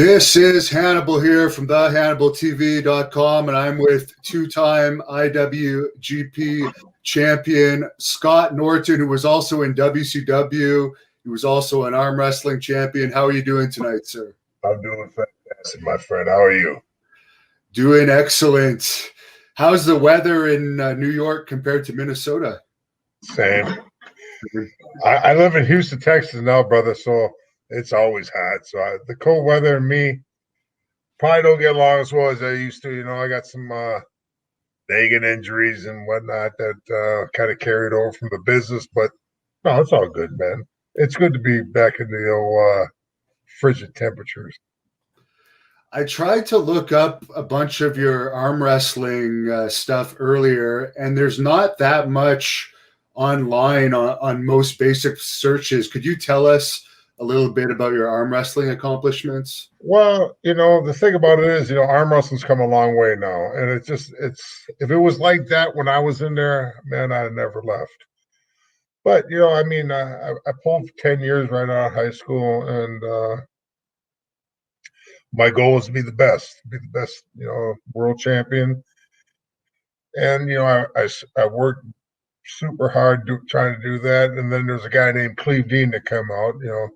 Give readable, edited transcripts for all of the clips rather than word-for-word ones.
This is Hannibal here from the HannibalTV.com, and I'm with two-time IWGP champion Scott Norton, who was also in WCW. He was also an arm wrestling champion. How are you doing tonight, sir? I'm doing fantastic, my friend. How are you? Doing excellent. How's the weather in New York compared to Minnesota? Same. I live in Houston, Texas now, brother, so it's always hot. So the cold weather and me probably don't get along as well as I used to. You know, I got some nagging injuries and whatnot that kind of carried over from the business, but no, it's all good, man. It's good to be back in the old frigid temperatures. I tried to look up a bunch of your arm wrestling stuff earlier, and there's not that much online on most basic searches. Could you tell us a little bit about your arm wrestling accomplishments? Well, you know, the thing about it is, you know, arm wrestling's come a long way now. And it's if it was like that when I was in there, man, I'd never left. But, you know, I mean, I pulled for 10 years right out of high school, and my goal was to be the best, you know, world champion. And, you know, I worked super hard trying to do that. And then there's a guy named Cleve Dean that came out, you know,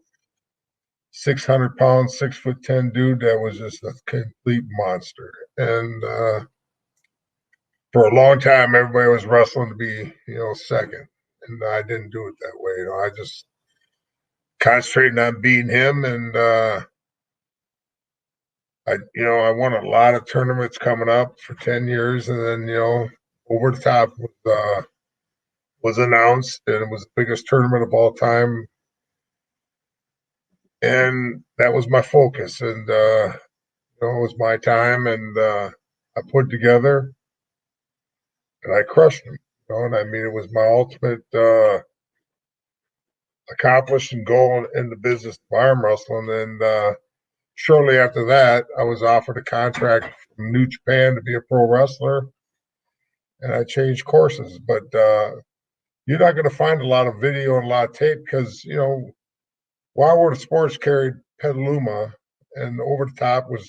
600 pounds, 6'10" dude that was just a complete monster. And for a long time, everybody was wrestling to be, you know, second. And I didn't do it that way. You know, I just concentrated on beating him. And I won a lot of tournaments coming up for 10 years. And then, you know, Over the Top was announced, and it was the biggest tournament of all time. And that was my focus. And, you know, it was my time. And I put together and I crushed him. You know, and I mean, it was my ultimate accomplishment goal in the business of arm wrestling. And shortly after that, I was offered a contract from New Japan to be a pro wrestler, and I changed courses. But you're not going to find a lot of video and a lot of tape because, you know, Wild World of Sports carried Petaluma, and Over the Top was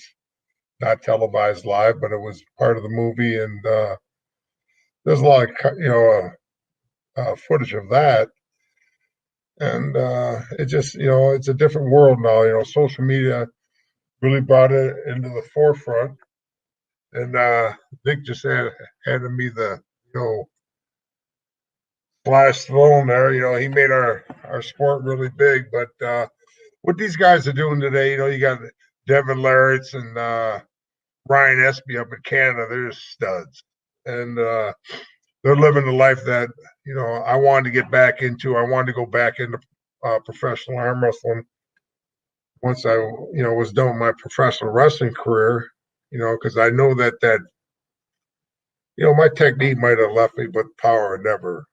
not televised live, but it was part of the movie. And there's a lot of, you know, footage of that. And it just, you know, it's a different world now. You know, social media really brought it into the forefront. And Nick just handed me the, you know, Flash Stallone there. You know, he made our sport really big. But what these guys are doing today, you know, you got Devin Larratt and Ryan Espy up in Canada. They're just studs. And they're living the life that, you know, I wanted to get back into. I wanted to go back into professional arm wrestling once I, you know, was done with my professional wrestling career, you know, because I know that, you know, my technique might have left me, but power never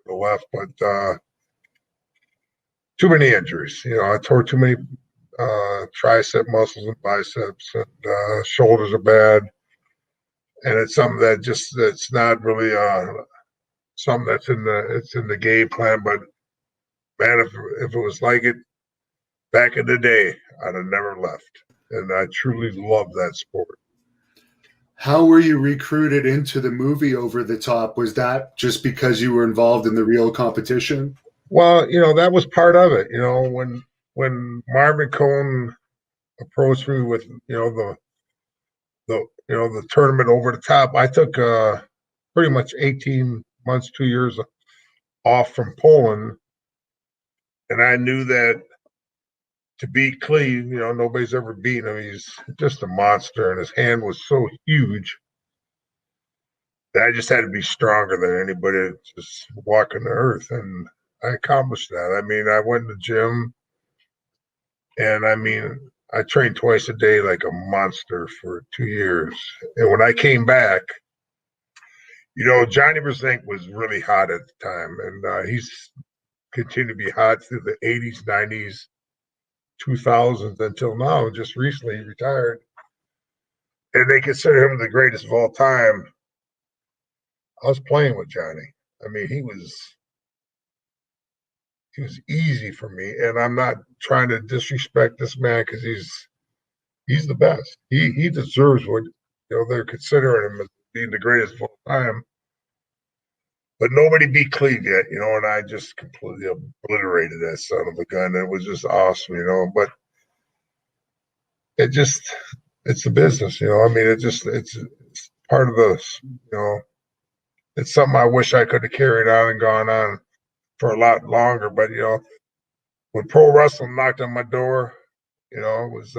left. But too many injuries. You know, I tore too many tricep muscles and biceps, and shoulders are bad. And it's something that it's not really something that's in the game plan. But man, if it was like it back in the day, I'd have never left. And I truly love that sport. How were you recruited into the movie Over the Top? Was that just because you were involved in the real competition? Well, you know, that was part of it. You know, when Marvin Cohn approached me with, you know, the tournament Over the Top, I took pretty much 18 months, 2 years off from Poland, and I knew that to beat Cleve, you know, nobody's ever beaten him. He's just a monster, and his hand was so huge that I just had to be stronger than anybody just walking the earth, and I accomplished that. I mean, I went to the gym, and I mean, I trained twice a day like a monster for 2 years. And when I came back, you know, Johnny Brzenk was really hot at the time, and he's continued to be hot through the 80s, 90s, 2000s until now. Just recently he retired. And they consider him the greatest of all time. I was playing with Johnny. I mean, he was easy for me. And I'm not trying to disrespect this man because he's He's the best. He deserves what they're considering him as being the greatest of all time. But nobody beat Cleve yet, and I just completely obliterated that son of a gun. It was just awesome, but it's the business, I mean, it's part of the, it's something I wish I could have carried on and gone on for a lot longer. But, when pro wrestling knocked on my door, it was,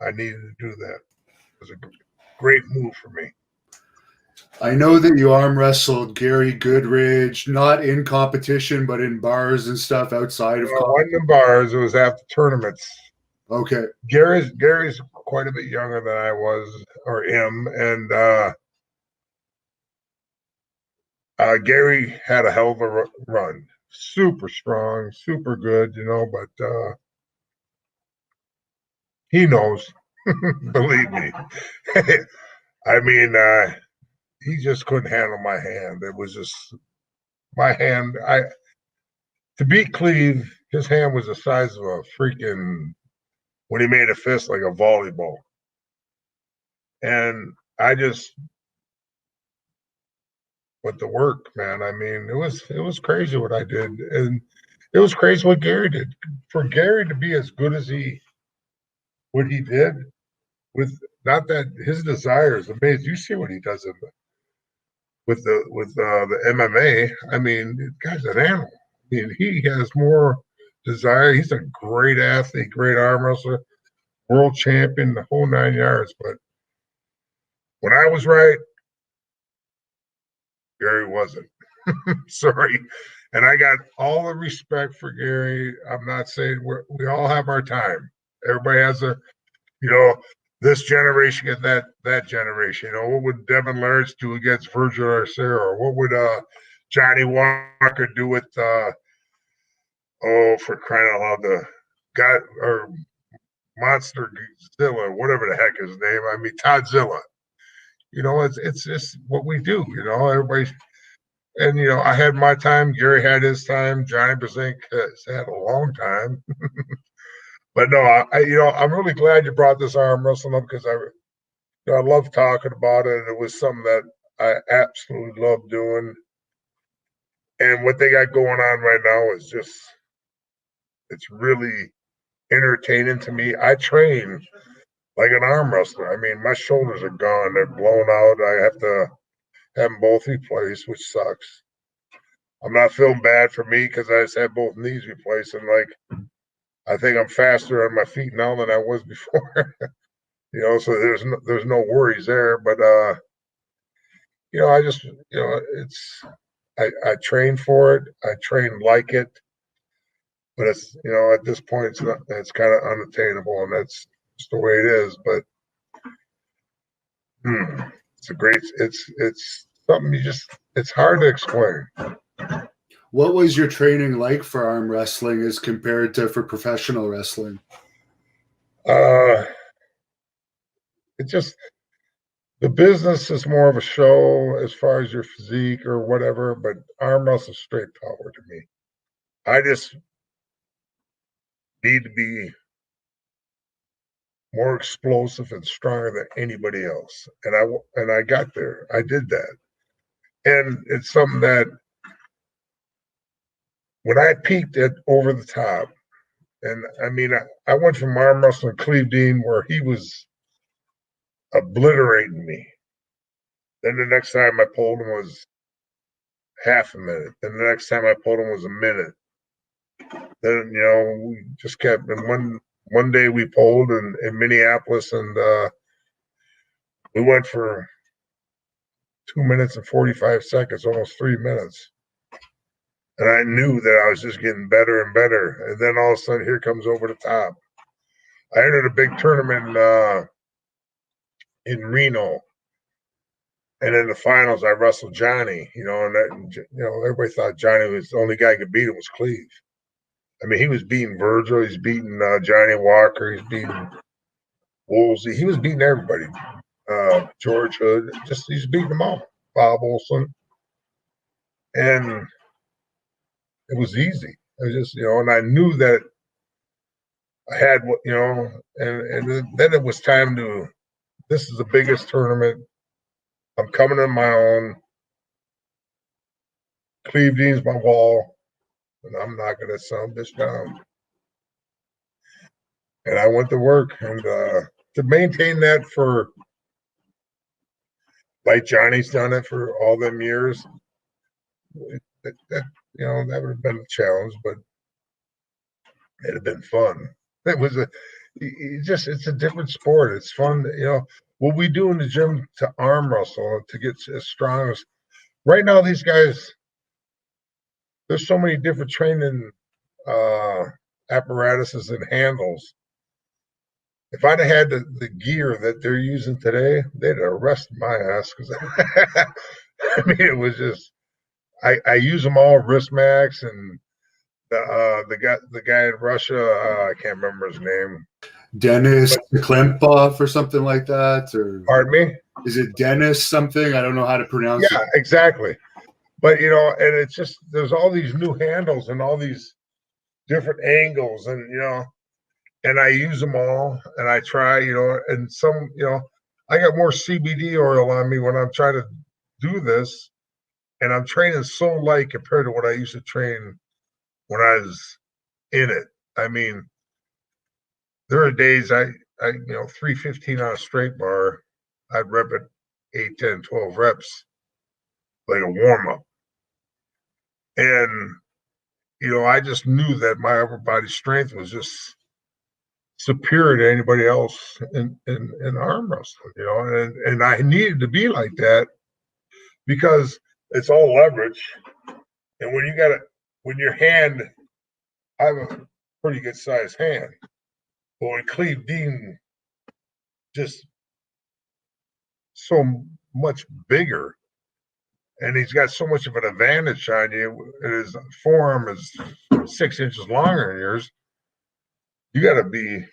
I needed to do that. It was a great move for me. I know that you arm wrestled Gary Goodridge, not in competition, but in bars and stuff outside of. It wasn't in bars. It was after tournaments. Okay. Gary's quite a bit younger than I was or him, and Gary had a hell of a run. Super strong, super good, but he knows. Believe me. I mean, he just couldn't handle my hand. It was just my hand. To beat Cleve, his hand was the size of a freaking, when he made a fist, like a volleyball. And I just went to work, man. I mean, it was crazy what I did. And it was crazy what Gary did. For Gary to be as good as what he did, with not that his desire is amazing. You see what he does with the MMA. I mean, the guy's an animal. I mean, he has more desire. He's a great athlete, great arm wrestler, world champion, the whole 9 yards. But when I was right, Gary wasn't. Sorry. And I got all the respect for Gary. I'm not saying we all have our time. Everybody has this generation get that generation. What would Devin Lawrence do against Virgil Arcero? Or what would Johnny Walker do with for crying out loud, the guy or Monster Zilla, whatever the heck his name. I mean, Todzilla. It's just what we do. Everybody. And I had my time. Gary had his time. Johnny Brasink has had a long time. But no, I'm really glad you brought this arm wrestling up, because I love talking about it. It was something that I absolutely love doing. And what they got going on right now is it's really entertaining to me. I train like an arm wrestler. I mean, my shoulders are gone. They're blown out. I have to have them both replaced, which sucks. I'm not feeling bad for me, because I just had both knees replaced. And I think I'm faster on my feet now than I was before. So there's no worries there. But I just I train for it. I train like it. But it's at this point it's kind of unattainable, and that's just the way it is. But it's something it's hard to explain. What was your training like for arm wrestling as compared to for professional wrestling? The business is more of a show as far as your physique or whatever, but arm wrestle is straight power to me. I just need to be more explosive and stronger than anybody else. And I got there. I did that. And it's something that when I peaked at over the top, and I mean, I went from arm wrestling Cleve Dean, where he was obliterating me. Then the next time I pulled him was half a minute. Then the next time I pulled him was a minute. Then, we just kept, and one day we pulled in Minneapolis, and we went for 2 minutes and 45 seconds, almost 3 minutes. And I knew that I was just getting better and better. And then all of a sudden, here comes over the top. I entered a big tournament in Reno. And in the finals, I wrestled Johnny, and everybody thought Johnny was the only guy who could beat him was Cleve. I mean, he was beating Virgil, he's beating Johnny Walker, he's beating Woolsey, he was beating everybody. George Hood, he's beating them all. Bob Olson. And it was easy. I just, and I knew that I had, you know, and then it was time to. This is the biggest tournament. I'm coming in my own. Cleve Dean's my wall, and I'm knocking that son of a bitch down. And I went to work, and to maintain that for, like Johnny's done it for all them years. That you know, that would have been a challenge, but it'd have been fun. It was it's a different sport. It's fun, you know. What we do in the gym to arm wrestle to get as strong as right now, these guys. There's so many different training apparatuses and handles. If I'd have had the gear that they're using today, they'd have arrested my ass because I mean it was just I use them all, wrist max and the guy in Russia, I can't remember his name. Dennis Klempov or something like that, or pardon me? Is it Dennis something? I don't know how to pronounce it. Yeah, exactly. But you know, and it's just there's all these new handles and all these different angles, and you know, and I use them all, and I try, you know, and some, you know, I got more CBD oil on me when I'm trying to do this, and I'm training so light compared to what I used to train when I was in it. I mean, there are days I you know, 315 on a straight bar, I'd rep it 8, 10, 12 reps like a warm up. And, you know, I just knew that my upper body strength was just superior to anybody else in arm wrestling, you know, and I needed to be like that because it's all leverage. And when you got it, when your hand, I have a pretty good sized hand, but when Cleve Dean just so much bigger and he's got so much of an advantage on you, and his forearm is 6 inches longer than yours, you got to be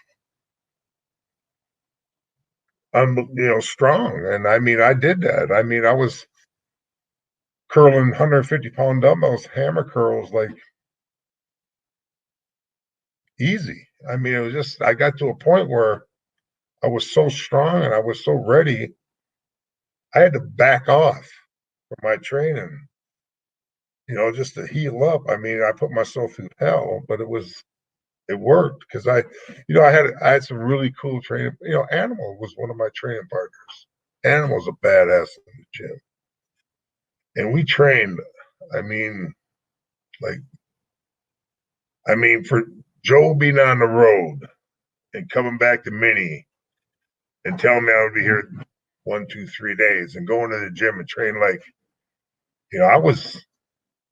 you know, strong. And I mean, I did that. I mean, I was curling 150-pound dumbbells, hammer curls, like easy. I mean, it was just, I got to a point where I was so strong and I was so ready, I had to back off from my training, you know, just to heal up. I mean, I put myself through hell, but it worked because you know, I had some really cool training. You know, Animal was one of my training partners. Animal's a badass in the gym. And we trained, I mean, like, for Joe being on the road and coming back to Minnie and telling me I would be here 1, 2, 3 days and going to the gym and train like, you know, I was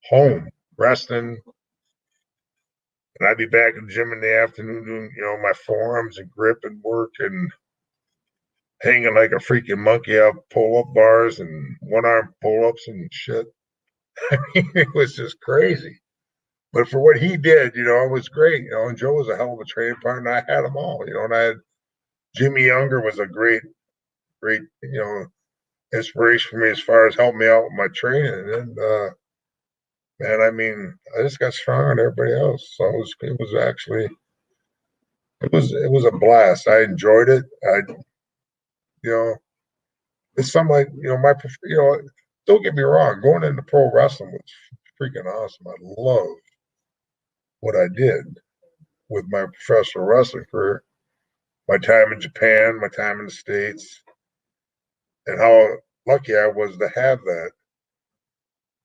home resting and I'd be back in the gym in the afternoon doing, you know, my forearms and grip and work and hanging like a freaking monkey out pull-up bars and one-arm pull-ups and shit. I mean, it was just crazy. But for what he did, you know, it was great. You know, and Joe was a hell of a training partner. I had them all, you know, and I had Jimmy Younger was a great, you know, inspiration for me as far as helping me out with my training. And man, I mean, I just got stronger than everybody else. So it was actually it was a blast. I enjoyed it. You know, it's something like, you know, you know, don't get me wrong, going into pro wrestling was freaking awesome. I love what I did with my professional wrestling career, my time in Japan, my time in the States, and how lucky I was to have that.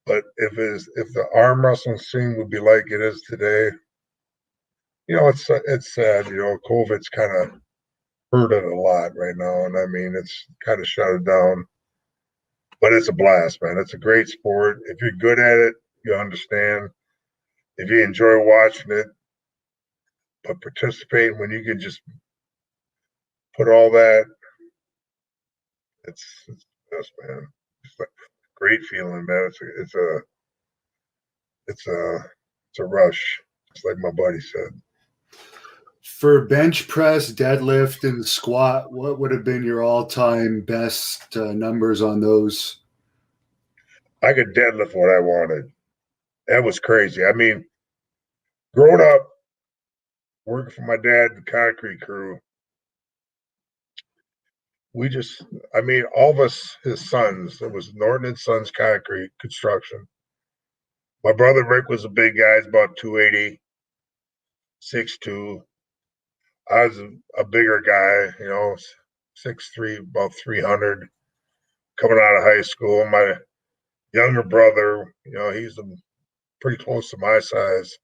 But if the arm wrestling scene would be like it is today, you know, it's sad. You know, COVID's kind of hurt it a lot right now, and I mean, it's kind of shut it down. But it's a blast, man. It's a great sport. If you're good at it, you understand. If you enjoy watching it, but participate when you can just put all that, it's best, man. It's a great feeling, man. It's a rush, just like my buddy said. For bench press, deadlift, and squat, what would have been your all-time best numbers on those? I could deadlift what I wanted. That was crazy. I mean, growing up, working for my dad, the concrete crew. I mean, all of us, his sons, it was Norton and Sons Concrete Construction. My brother Rick was a big guy, he's about 280, 6'2". I was a bigger guy, 6'3", about 300, coming out of high school. My younger brother, he's pretty close to my size.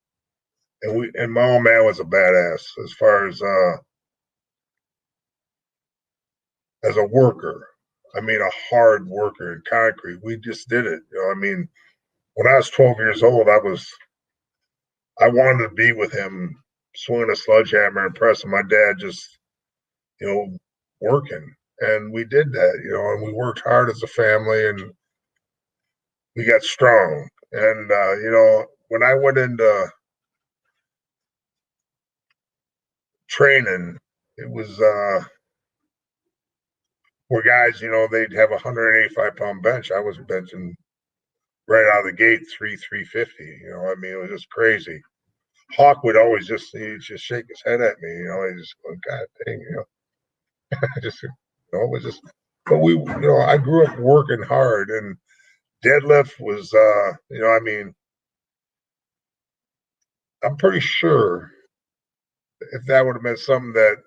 And my old man was a badass as far as a worker. I mean, a hard worker in concrete. We just did it. I mean, when I was 12 years old, I wanted to be with him, swinging a sledgehammer and pressing my dad, just, working. And we did that, and we worked hard as a family, and we got strong. And, when I went into training, it was where guys, they'd have a 185-pound bench. I was benching right out of the gate 350. I mean, it was just crazy. Hawk would always just shake his head at me. He just go, God dang, just it was just. But I grew up working hard, and deadlift was, I mean, I'm pretty sure if that would have been something that,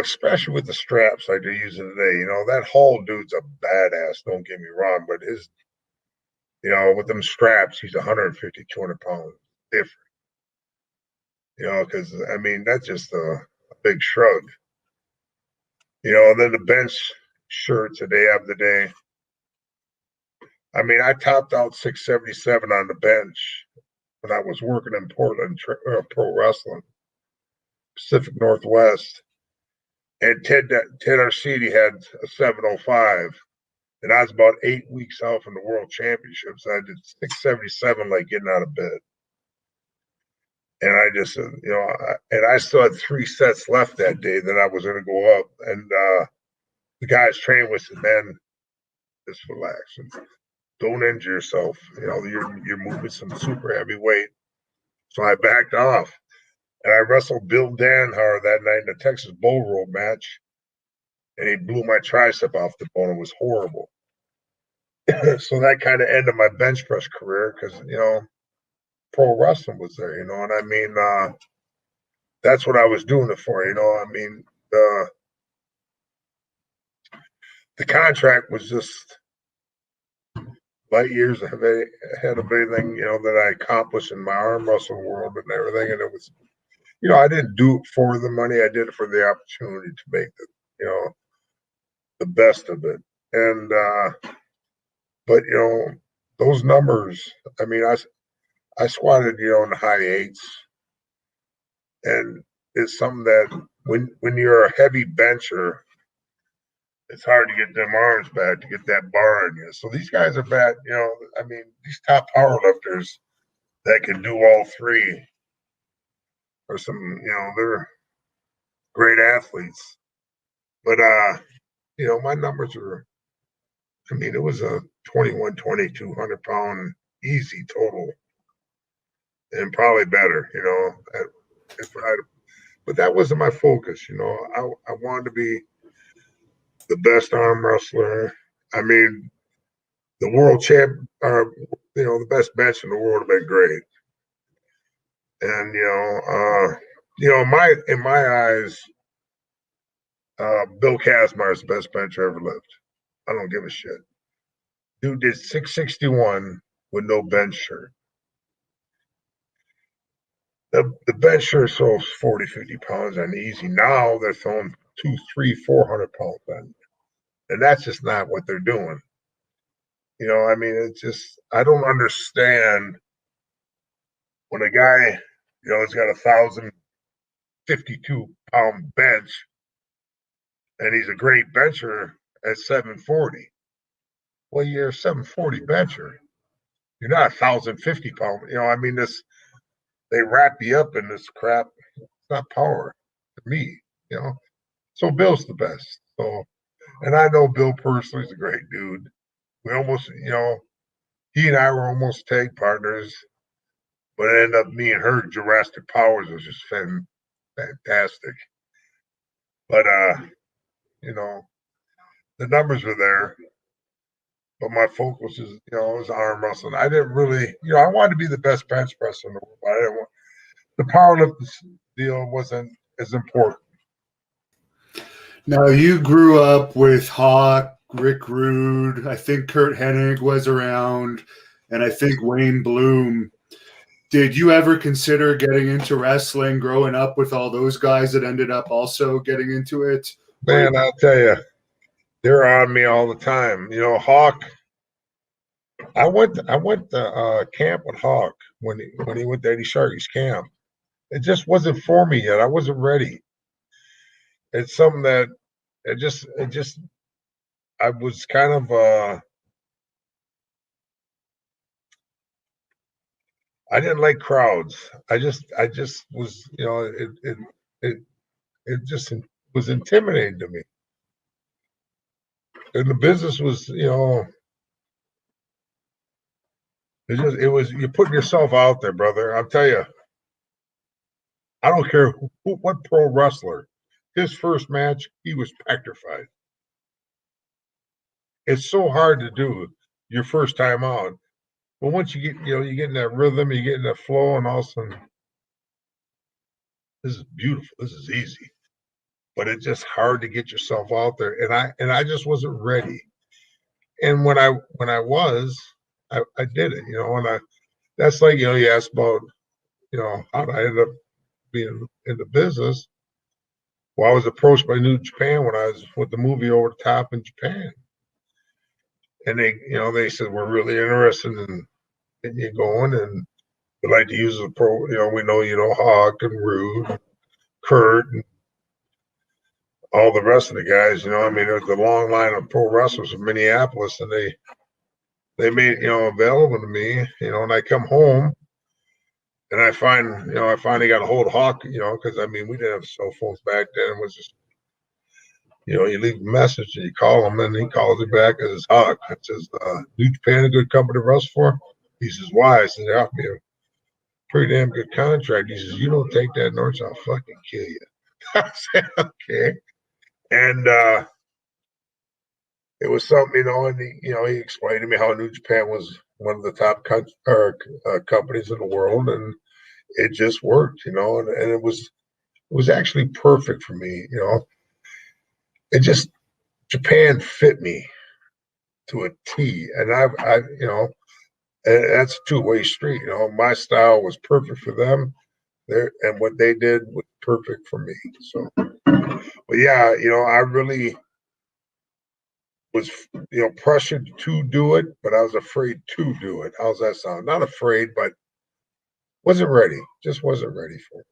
especially with the straps like they're using today, that Hall dude's a badass, don't get me wrong, but his, with them straps, he's 150, 200 pounds different, because, I mean, that's just a big shrug, and then the bench shirts that they have today. I mean, I topped out 677 on the bench when I was working in Portland pro wrestling, Pacific Northwest. And Ted Arcidi had a 705, and I was about 8 weeks out from the World Championships. I did 677 like getting out of bed. And I just, and I still had 3 sets left that day that I was going to go up. And the guys trained with said, man, just relax and don't injure yourself. You're moving some super heavy weight. So I backed off. And I wrestled Bill Danhauer that night in the Texas Bull Rope match. And he blew my tricep off the bone. It was horrible. So that kind of ended my bench press career because, pro wrestling was there, and I mean, that's what I was doing it for, I mean, the contract was just light years ahead of anything, that I accomplished in my arm wrestling world and everything. And it was, I didn't do it for the money. I did it for the opportunity to make the best of it. And, but, those numbers, I mean, I squatted, in the high 8s. And it's something that when you're a heavy bencher, it's hard to get them arms back, to get that bar in you. So these guys are bad, I mean, these top power lifters that can do all 3 are some, they're great athletes. But, my numbers were, I mean, it was a 21, 200 pound easy total. And probably better, but that wasn't my focus, I wanted to be the best arm wrestler. I mean, the world champ, the best bench in the world have been great. And, in my eyes, Bill Kazmaier is the best bencher ever lived. I don't give a shit. Dude did 661 with no bench shirt. The bench shirt throws 40, 50 pounds on easy. Now they're throwing 200, 300, 400 pounds on. And that's just not what they're doing. I mean, it's just, I don't understand when a guy, has got 1,052-pound bench and he's a great bencher at 740. Well, you're a 740 bencher. You're not 1,050-pound. I mean, they wrap you up in this crap. It's not power to me, So Bill's the best. So, and I know Bill personally is a great dude. We almost, he and I were almost tag partners. But it ended up me and her Jurassic Powers was just fantastic. But you know, the numbers were there. But my focus is, was arm wrestling. I didn't really, I wanted to be the best bench presser in the world. But I didn't want, the powerlifting deal wasn't as important. Now, you grew up with Hawk, Rick Rude, I think Kurt Hennig was around, and I think Wayne Bloom. Did you ever consider getting into wrestling growing up with all those guys that ended up also getting into it? Man, I'll tell you, they're on me all the time. Hawk. I went to camp with Hawk when he went to Eddie Sharkey's camp. It just wasn't for me yet. I wasn't ready. It's something that it just I was kind of I didn't like crowds. I just was, it just was intimidating to me. And the business was, it was you're putting yourself out there, brother. I'll tell you, I don't care what pro wrestler. His first match, he was petrified. It's so hard to do your first time out. But once you get, you get in that rhythm, you get in that flow, and all of a sudden, this is beautiful. This is easy. But it's just hard to get yourself out there. And I just wasn't ready. And when I was, I did it, and that's like, you asked about, how I ended up being in the business. Well, I was approached by New Japan when I was with the movie Over the Top in Japan. And they said, we're really interested in you going, and we'd like to use the pro, we know, Hawk and Rude, Kurt, and all the rest of the guys, there's a long line of pro wrestlers from Minneapolis, and they made, available to me, and I come home and I find, I finally got a hold of Hawk, because we didn't have cell phones back then. It was just, you leave a message and you call him, and he calls you back as his Hawk. It says, New Japan, a good company to wrestle for? He says, why? I said, they offered me a pretty damn good contract. He says, you don't take that, Norton, I'll fucking kill you. I said, okay. And it was something, and he explained to me how New Japan was one of the top companies in the world, and it just worked, and it was actually perfect for me, It just, Japan fit me to a T, and and that's a two-way street. My style was perfect for them, and what they did was perfect for me. So, but yeah, I really was, pressured to do it, but I was afraid to do it. How's that sound? Not afraid, but wasn't ready. Just wasn't ready for it.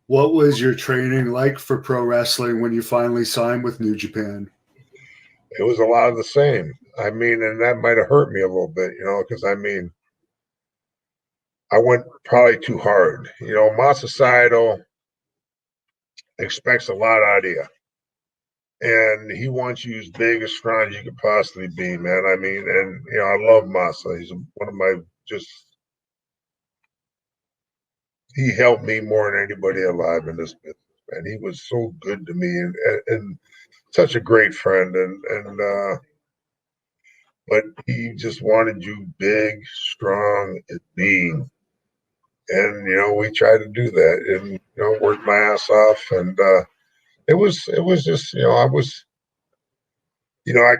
What was your training like for pro wrestling when you finally signed with New Japan? It was a lot of the same. And that might have hurt me a little bit, because I went probably too hard. Massa Chono expects a lot out of you. And he wants you as big, as strong as you could possibly be, man. And I love Massa. He's one of my he helped me more than anybody alive in this business, man. He was so good to me and such a great friend. But he just wanted you big, strong, and mean. And, we tried to do that and, worked my ass off. And it was just, I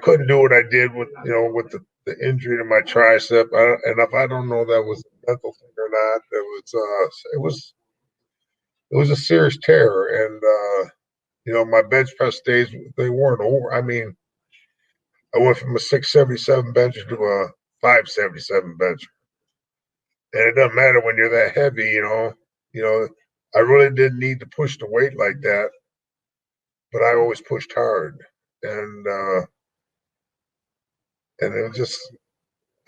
couldn't do what I did with the injury to my tricep. And if I don't know that was a mental thing or not, it was a serious tear. And, my bench press days, they weren't over. I went from a 677 bencher to a 577 bencher. And it doesn't matter when you're that heavy, I really didn't need to push the weight like that, but I always pushed hard. And it just,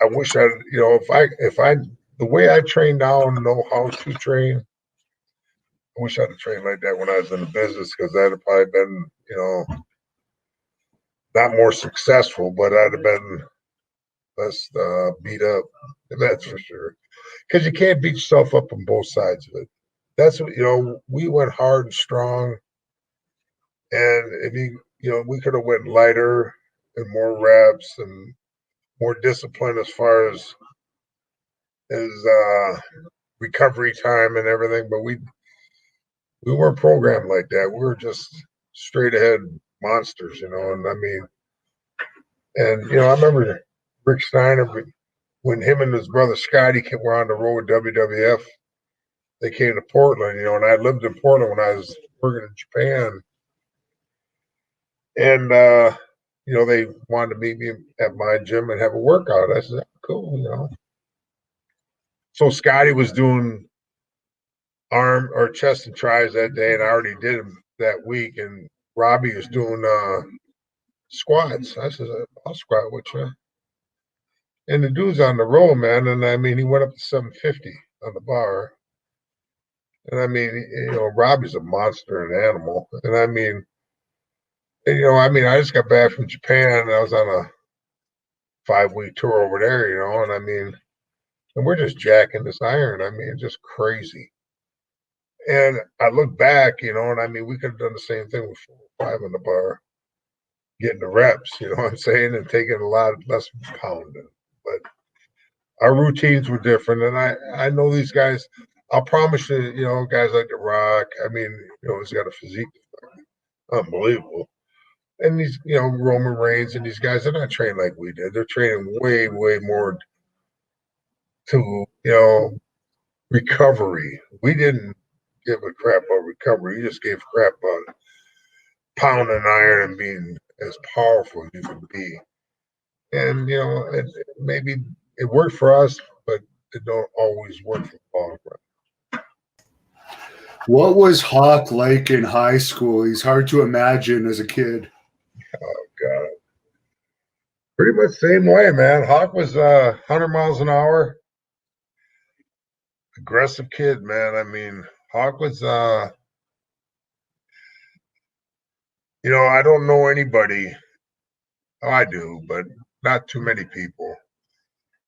I wish I, if I, the way I train now and know how to train, I wish I'd have trained like that when I was in the business, because I'd have probably been, not more successful, but I'd have been less beat up. That's for sure. because you can't beat yourself up on both sides of it. That's what, we went hard and strong. And if we could have went lighter and more reps and more discipline as far as recovery time and everything, but we weren't programmed like that. We were just straight ahead monsters, and I mean, and I remember Rick Steiner when him and his brother Scotty were on the road with WWF. They came to Portland, and I lived in Portland when I was working in Japan, and they wanted to meet me at my gym and have a workout. I said, cool, So Scotty was doing arm or chest and tries that day, and I already did them that week. And Robbie was doing squats. I said, I'll squat with you. And the dude's on the roll, man. And I mean, he went up to 750 on the bar. And I mean, Robbie's a monster, an animal. And I mean, I just got back from Japan. And I was on a 5-week tour over there, and I mean, and we're just jacking this iron. I mean, just crazy. And I look back, and I mean, we could have done the same thing with 4 or 5 on the bar, getting the reps, you know what I'm saying, and taking a lot less pounding. But our routines were different. And I know these guys, I'll promise you, guys like The Rock, I mean, he's got a physique unbelievable. And these, Roman Reigns and these guys, they're not trained like we did. They're training way, way more to, recovery. We didn't give a crap about recovery. You just gave a crap about pounding iron and being as powerful as you can be. And, maybe it worked for us, but it don't always work for the long run. What was Hawk like in high school? He's hard to imagine as a kid. Oh, God. Pretty much same way, man. Hawk was 100 miles an hour. Aggressive kid, man. I mean, Hawk was, I don't know anybody. Oh, I do, but not too many people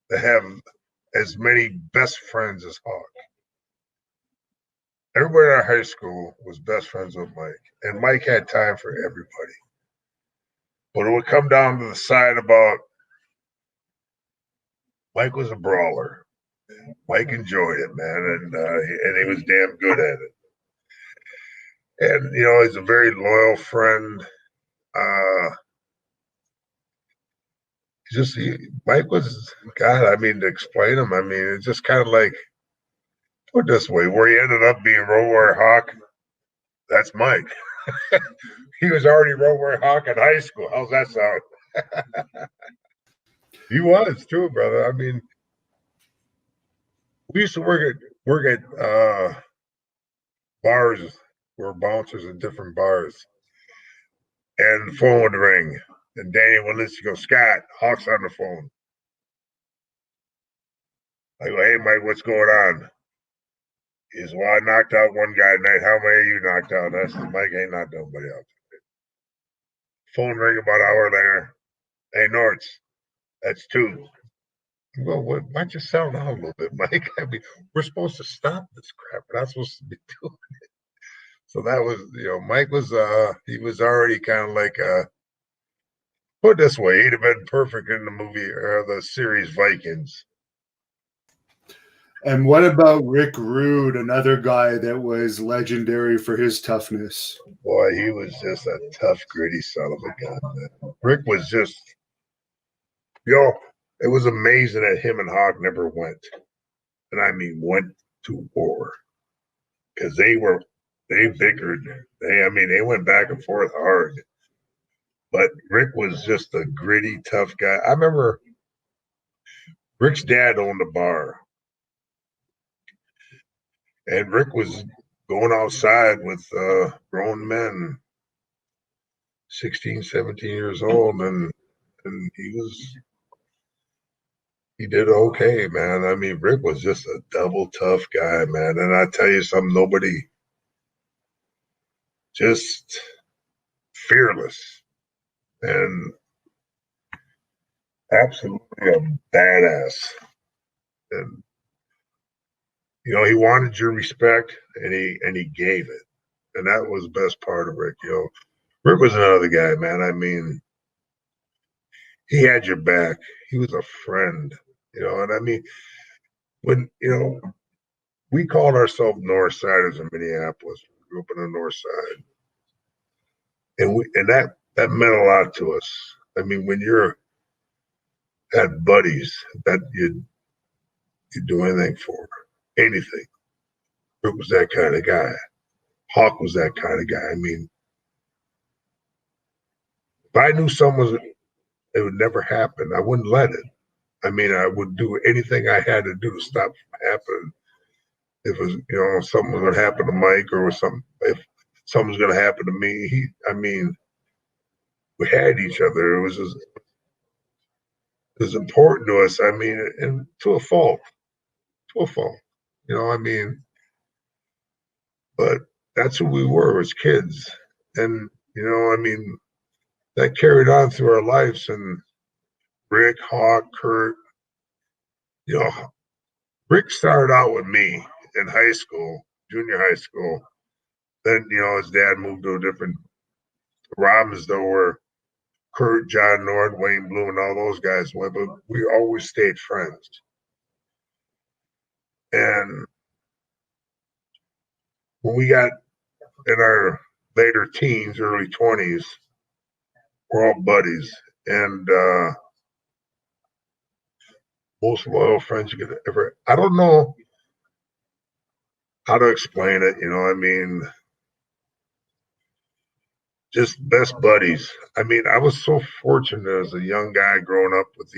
that have as many best friends as Hawk. Everybody in our high school was best friends with Mike, and Mike had time for everybody. But it would come down to the side about Mike was a brawler. Mike enjoyed it, man, and he was damn good at it. And he's a very loyal friend. Mike was God. I mean, to explain him, I mean, it's just kind of like, put it this way, where he ended up being Road Warrior Hawk. That's Mike. He was already Road Warrior Hawk in high school. How's that sound? He was too, brother. I mean, we used to work at bars. We're bouncers at different bars, and the phone would ring, and Danny would listen to go, Scott, Hawk's on the phone. I go, hey, Mike, what's going on? He says, well, I knocked out one guy tonight. How many of you knocked out? I said, Mike ain't knocked nobody out. Phone ring about an hour later. Hey, Norts, that's 2. Well, why don't you settle down a little bit, Mike? I mean, we're supposed to stop this crap. We're not supposed to be doing it. So that was, Mike was, he was already kind of like, put it this way, he'd have been perfect in the movie or the series Vikings. And what about Rick Rude, another guy that was legendary for his toughness? Boy, he was just a tough, gritty son of a gun, man. Rick was just, it was amazing that him and Hawk never went. And I mean, went to war. Because they bickered. They went back and forth hard. But Rick was just a gritty, tough guy. I remember Rick's dad owned a bar. And Rick was going outside with grown men, 16, 17 years old, and he did okay, man. I mean, Rick was just a double tough guy, man. And I tell you something, nobody, just fearless and absolutely a badass. And You know, he wanted your respect, and he gave it, and that was the best part of Rick. You know, Rick was another guy, man. I mean, he had your back. He was a friend. You know, and I mean, when we called ourselves North Siders in Minneapolis. We grew up in the North Side, and that meant a lot to us. I mean, when you're had buddies that you do anything for, anything. Rick was that kind of guy. Hawk was that kind of guy. I mean, if I knew it would never happen, I wouldn't let it. I mean, I would do anything I had to do to stop it from happening. If it was, something was going to happen to Mike or something, if something was going to happen to me, I mean, we had each other. It was important to us. I mean, and to a fault, I mean, but that's who we were as kids. And, I mean, that carried on through our lives. And Rick, Hawk, Kurt, Rick started out with me in high school, junior high school. Then, his dad moved to a different Robbinsdale where Kurt, John Norton, Wayne Bloom, and all those guys went, but we always stayed friends. And when we got in our later teens, early 20s, we're all buddies. And most loyal friends you could ever. I don't know how to explain it. I mean, just best buddies. I mean, I was so fortunate as a young guy growing up with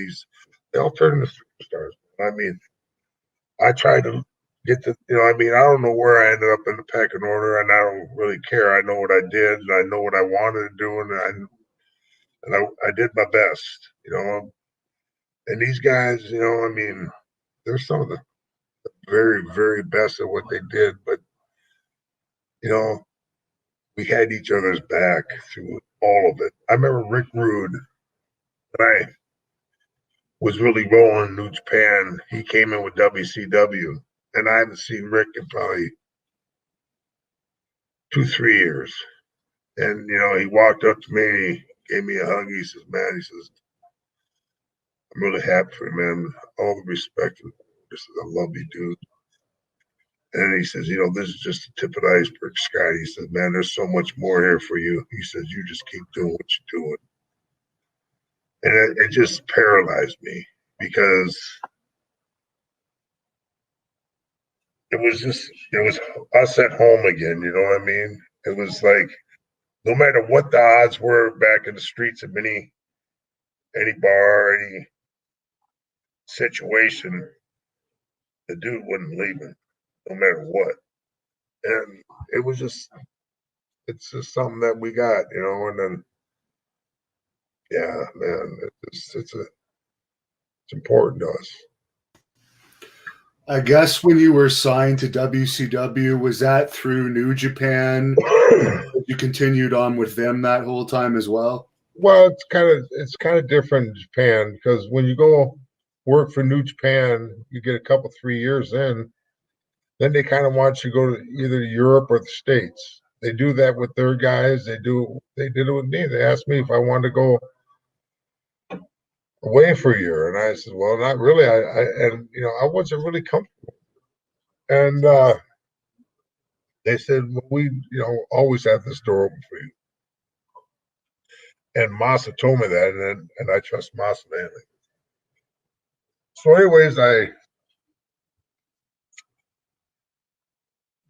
they all turned into superstars. I mean, I tried to get I mean, I don't know where I ended up in the pecking order, and I don't really care. I know what I did, and I know what I wanted to do, and I did my best, And these guys, I mean, they're some of the very, very best at what they did, but we had each other's back through all of it. I remember Rick Rude, when I was really rolling in New Japan, he came in with WCW, and I haven't seen Rick in probably 2-3 years. And he walked up to me, he gave me a hug. He says, "Man," he says, "I'm really happy for you, man. All the respect." He says, "I love you, dude." And he says, "This is just the tip of the iceberg, Scott." He says, "Man, there's so much more here for you." He says, "You just keep doing what you're doing." And it just paralyzed me because it was us at home again. You know what I mean? It was like, no matter what the odds were back in the streets of any bar, any situation, the dude wouldn't leave it, no matter what. And it's just something that we got, and then, yeah, man, it's important to us. I guess when you were signed to WCW, was that through New Japan? You continued on with them that whole time as well? Well, it's kind of different in Japan, because when you go work for New Japan, you get a couple 3 years in, then they kind of want you to go to either Europe or the States. They do that with their guys. They did it with me. They asked me if I wanted to go away for a year, and I said, "Well, not really." I wasn't really comfortable. And they said, "Well, we always have this door open for you." And Massa told me that, and I trust Massa mainly. So, anyways, I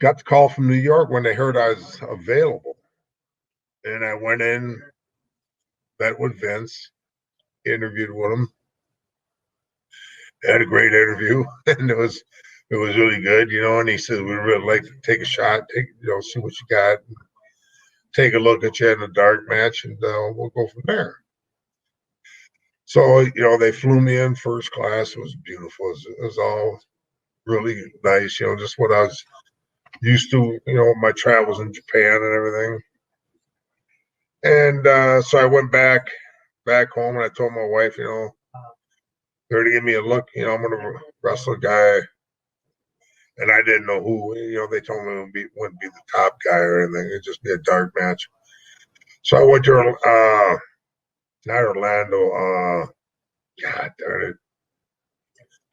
got the call from New York when they heard I was available, and I went in, met with Vince, interviewed with him, had a great interview, and it was really good, And he said, "We'd really like to take a shot, see what you got, take a look at you in a dark match, and we'll go from there." So, they flew me in first class. It was beautiful. It was all really nice, just what I was used to, my travels in Japan and everything. And so I went back home, and I told my wife, they're to give me a look, I'm going to wrestle a guy And I didn't know who, they told me it wouldn't be the top guy or anything. It'd just be a dark match. So I went to, not Orlando, God darn it.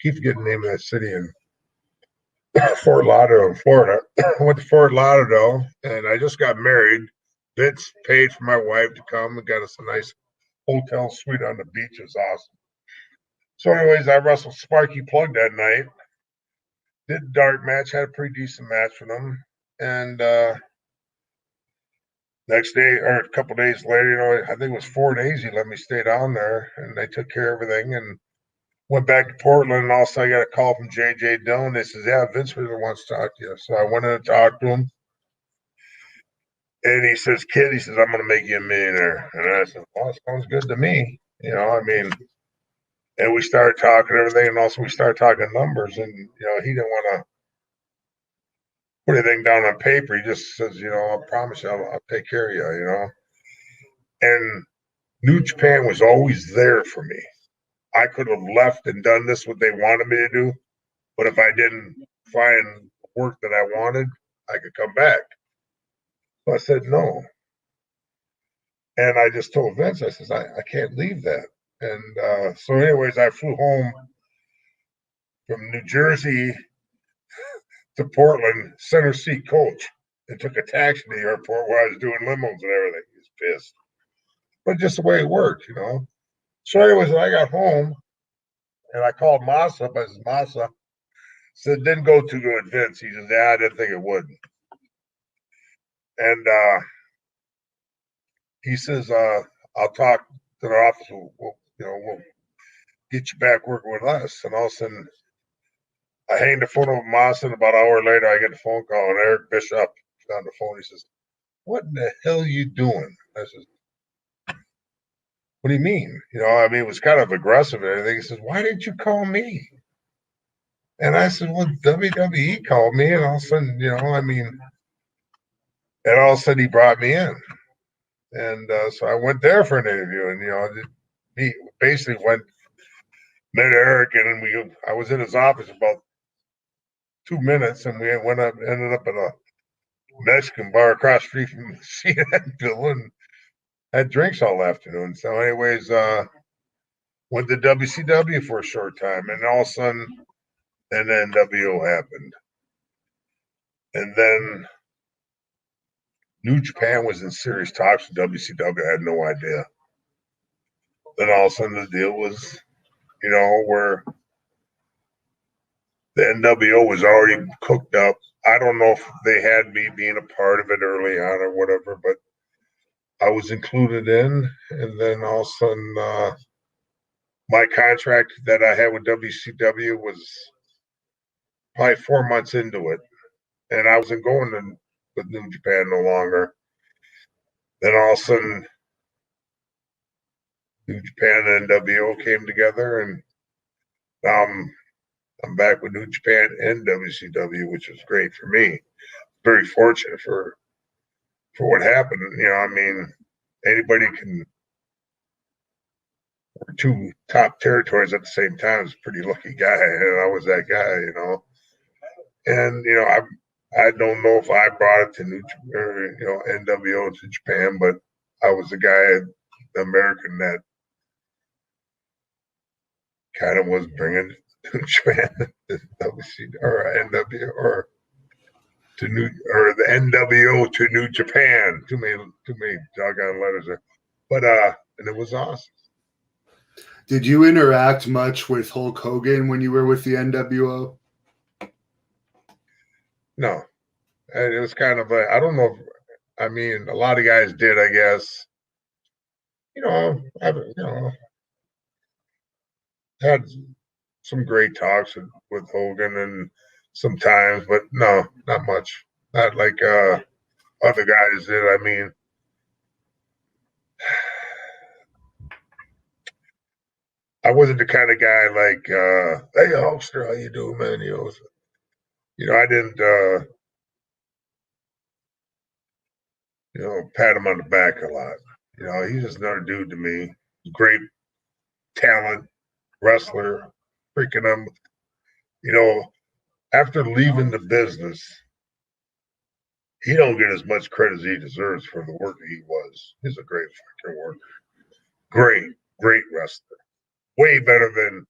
Keep forgetting the name of that city in Fort Lauderdale, Florida. I went to Fort Lauderdale and I just got married. Vince paid for my wife to come and got us a nice hotel suite on the beach. It was awesome. So, anyways, I wrestled Sparky Plug that night. Did a dark match, had a pretty decent match with him. And next day, or a couple days later, I think it was 4 days, he let me stay down there and they took care of everything and went back to Portland. And also, I got a call from J.J. Dillon. They says, yeah, Vince really wants to talk to you. So I went in and talked to him. And he says, kid, he says, I'm going to make you a millionaire. And I said, well, sounds good to me. And we started talking everything. And also we started talking numbers. And, he didn't want to put anything down on paper. He just says, I promise you, I'll take care of you, And New Japan was always there for me. I could have left and done this what they wanted me to do. But if I didn't find work that I wanted, I could come back. So I said no. And I just told Vince, I says, I can't leave that. And so anyways, I flew home from New Jersey to Portland, center seat coach, and took a taxi to the airport where I was doing limos and everything. He was pissed. But just the way it worked, So anyways, when I got home and I called Massa up, I said, Massa, said, didn't go too good, Vince. He says, yeah, I didn't think it would. And he says, I'll talk to the office. We'll get you back working with us. And all of a sudden, I hang the phone over Massa, and about an hour later, I get a phone call, and Eric Bishop on the phone. He says, what in the hell are you doing? I says, what do you mean? It was kind of aggressive and everything. He says, why didn't you call me? And I said, well, WWE called me, and all of a sudden, and all of a sudden he brought me in. And so I went there for an interview, and, he basically met Eric, and I was in his office about 2 minutes, and we ended up at a Mexican bar across the street from the CNN building, had drinks all afternoon. So anyways, went to WCW for a short time, and all of a sudden, an NWO happened. And then New Japan was in serious talks with WCW. I had no idea. Then all of a sudden the deal was, where the NWO was already cooked up. I don't know if they had me being a part of it early on or whatever, but I was included in. And then all of a sudden, my contract that I had with WCW was probably 4 months into it. And I wasn't going with New Japan no longer. Then all of a sudden, New Japan and NWO came together, and I'm back with New Japan and WCW, which was great for me. Very fortunate for what happened. Anybody can work two top territories at the same time is a pretty lucky guy, and I was that guy, And I don't know if I brought it to NWO to Japan, but I was the guy, the American that kind of was bringing to Japan, WCW or NW or the NWO to New Japan. Too many doggone letters there, but and it was awesome. Did you interact much with Hulk Hogan when you were with the NWO? No, and it was kind of I don't know. A lot of guys did, I guess. Had some great talks with Hogan and sometimes, but no, not much. Not like other guys did. I wasn't the kind of guy like, hey, Hulkster, how you doing, man? I didn't, pat him on the back a lot. He's just another dude to me. Great talent, wrestler, freaking him. after leaving the business, he don't get as much credit as he deserves for the worker he was. He's a great fucking worker. Great wrestler. Way better than,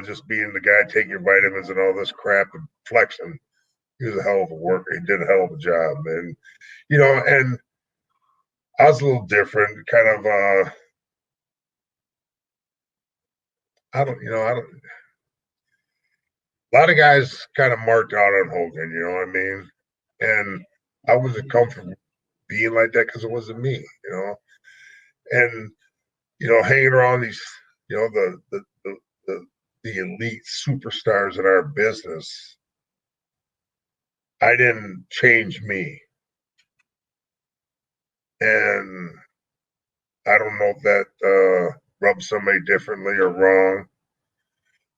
just being the guy taking your vitamins and all this crap and flexing. He was a hell of a worker. He did a hell of a job, man. And I was a little different, kind of, a lot of guys kind of marked out on Hogan, you know what I mean? And I wasn't comfortable being like that because it wasn't me, and, hanging around these, the elite superstars in our business, I didn't change me. And I don't know if that rubs somebody differently or wrong,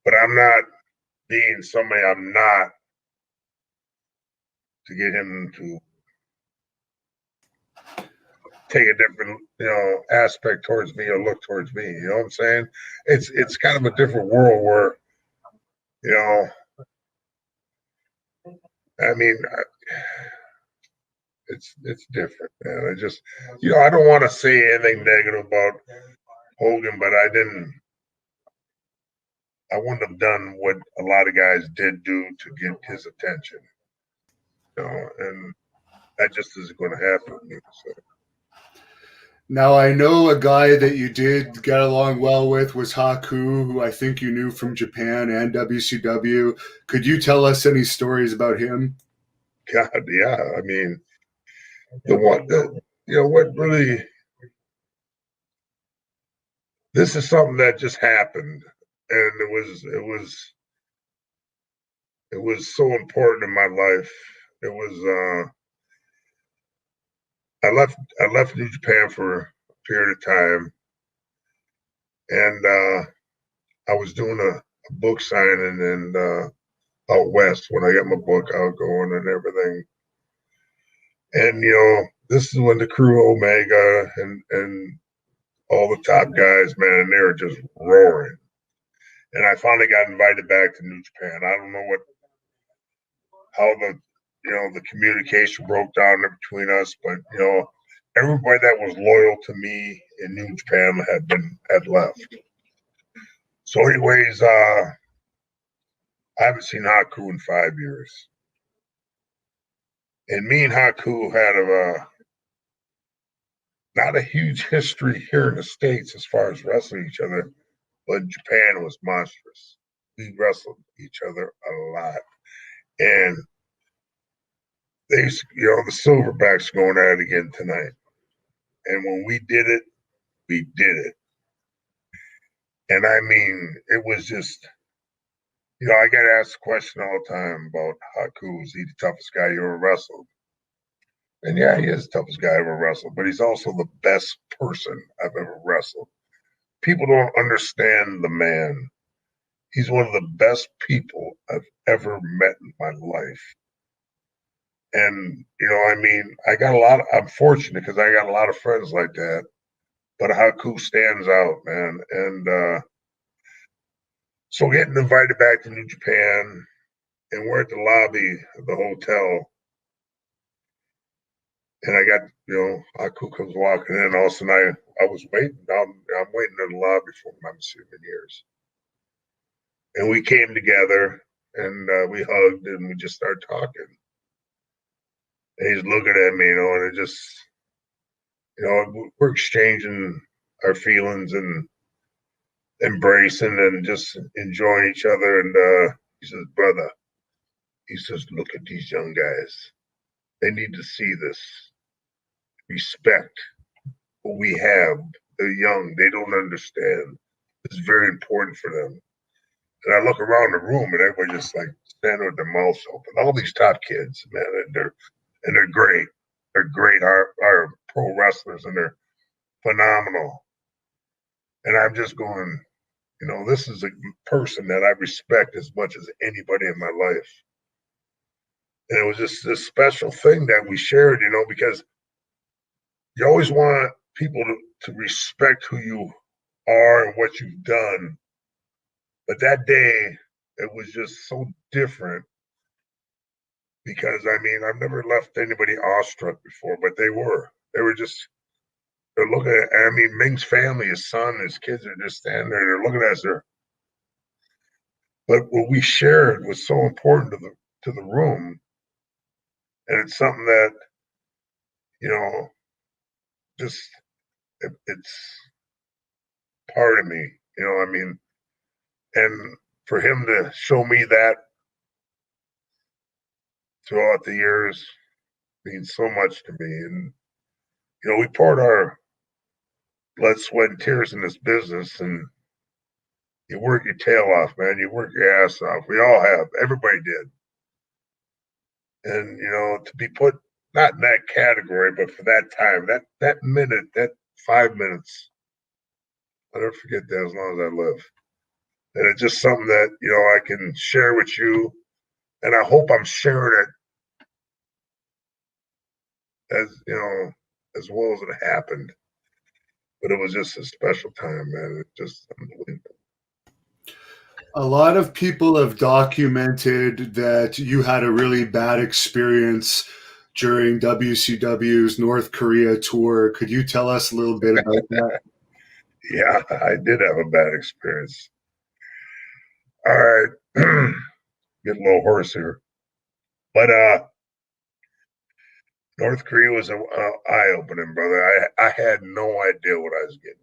but I'm not being somebody I'm not to get him to take a different, aspect towards me or look towards me. You know what I'm saying? It's kind of a different world where, I mean, it's different, man. I just, I don't want to say anything negative about Hogan, but I wouldn't have done what a lot of guys did do to get his attention, and that just isn't going to happen. So. Now, I know a guy that you did get along well with was Haku, who I think you knew from Japan and WCW. Could you tell us any stories about him? God, yeah. I mean, what really, this is something that just happened, and it was so important in my life. It was, I left New Japan for a period of time, and I was doing a book signing and out west when I got my book out going and everything. And this is when the crew Omega and all the top guys, man, they were just roaring. And I finally got invited back to New Japan. I don't know how the communication broke down between us, but everybody that was loyal to me in New Japan had left. So, anyways, I haven't seen Haku in 5 years. And me and Haku had not a huge history here in the States as far as wrestling each other, but in Japan it was monstrous. We wrestled each other a lot. And they, the Silverbacks going at it again tonight. And when we did it, we did it. And I mean, it was just, I get asked the question all the time about Haku, is he the toughest guy you ever wrestled? And yeah, he is the toughest guy I ever wrestled, but he's also the best person I've ever wrestled. People don't understand the man. He's one of the best people I've ever met in my life. And, I'm fortunate because I got a lot of friends like that, but Haku stands out, man. And so getting invited back to New Japan, and we're at the lobby of the hotel, and I got, Haku comes walking in. All of a sudden, I was waiting. I'm waiting in the lobby for him. I haven't seen him in years. And we came together, and we hugged, and we just started talking. And he's looking at me, and it just, we're exchanging our feelings and embracing and just enjoying each other. And he says, brother, he says, look at these young guys. They need to see this. Respect what we have. They're young. They don't understand. It's very important for them. And I look around the room and everybody just like standing with their mouths open. All these top kids, man, and they're great. They're great. Our pro wrestlers, and they're phenomenal. And I'm just going, this is a person that I respect as much as anybody in my life. And it was just this special thing that we shared, because you always want people to respect who you are and what you've done. But that day, it was just so different because I mean, I've never left anybody awestruck before, but they were. They were just, they're looking at, I mean, Ming's family, his son, his kids are just standing there, they're looking at us there. But what we shared was so important to the room. And it's something that, you know, just it's part of me, you know, I mean, and for him to show me that throughout the years means so much to me. And, you know, we poured our blood, sweat, and tears in this business, and you work your tail off, man. You work your ass off. We all have. Everybody did. And, you know, to be put not in that category, but for that time, that minute, that 5 minutes, I'll never forget that as long as I live. And it's just something that, you know, I can share with you. And I hope I'm sharing it as, you know, as well as it happened. But it was just a special time, man. It just unbelievable. A lot of people have documented that you had a really bad experience during WCW's North Korea tour. Could you tell us a little bit about that? Yeah, I did have a bad experience. All right. Get a little hoarse here. But North Korea was an eye-opening, brother. I had no idea what I was getting.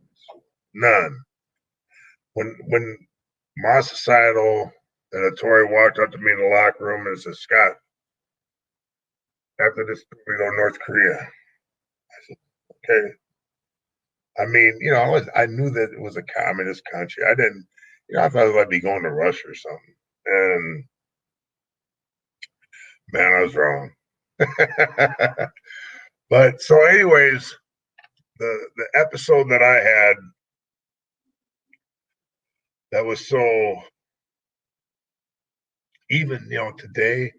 None. When Massa Chono and Tori walked up to me in the locker room and said, Scott, after this, we go to North Korea. I said, okay. I mean, you know, I knew that it was a communist country. I didn't, you know, I thought I'd be going to Russia or something. And man, I was wrong. But so, anyways, the episode that I had that was so, even, you know, today,